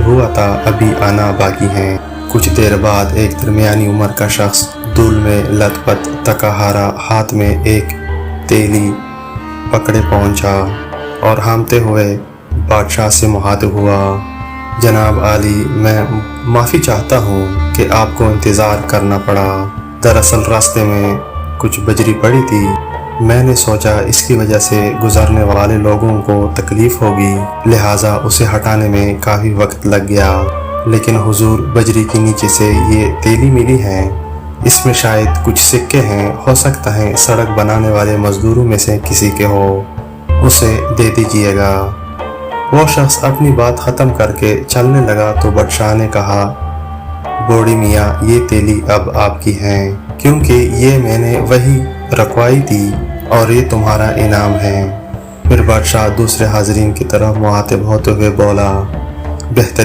ہوا تھا ابھی آنا باقی ہے۔ کچھ دیر بعد ایک درمیانی عمر کا شخص دھول میں لت پت تھکا ہارا ہاتھ میں ایک تیلی پکڑے پہنچا اور ہامتے ہوئے بادشاہ سے مخاطب ہوا، جناب عالی، میں معافی چاہتا ہوں کہ آپ کو انتظار کرنا پڑا۔ دراصل راستے میں کچھ بجری پڑی تھی، میں نے سوچا اس کی وجہ سے گزرنے والے لوگوں کو تکلیف ہوگی، لہٰذا اسے ہٹانے میں کافی وقت لگ گیا۔ لیکن حضور، بجری کے نیچے سے یہ تیلی ملی ہے، اس میں شاید کچھ سکے ہیں، ہو سکتا ہے سڑک بنانے والے مزدوروں میں سے کسی کے ہو، اسے دے دیجیے گا۔ وہ شخص اپنی بات ختم کر کے چلنے لگا تو بادشاہ نے کہا، بوڑھی میاں، یہ تیلی اب آپ کی ہے، کیونکہ یہ میں نے وہی رکھوائی تھی اور یہ تمہارا انعام ہے۔ پھر بادشاہ دوسرے حاضرین کی طرف مخاطب ہوتے ہوئے بولا، بہتر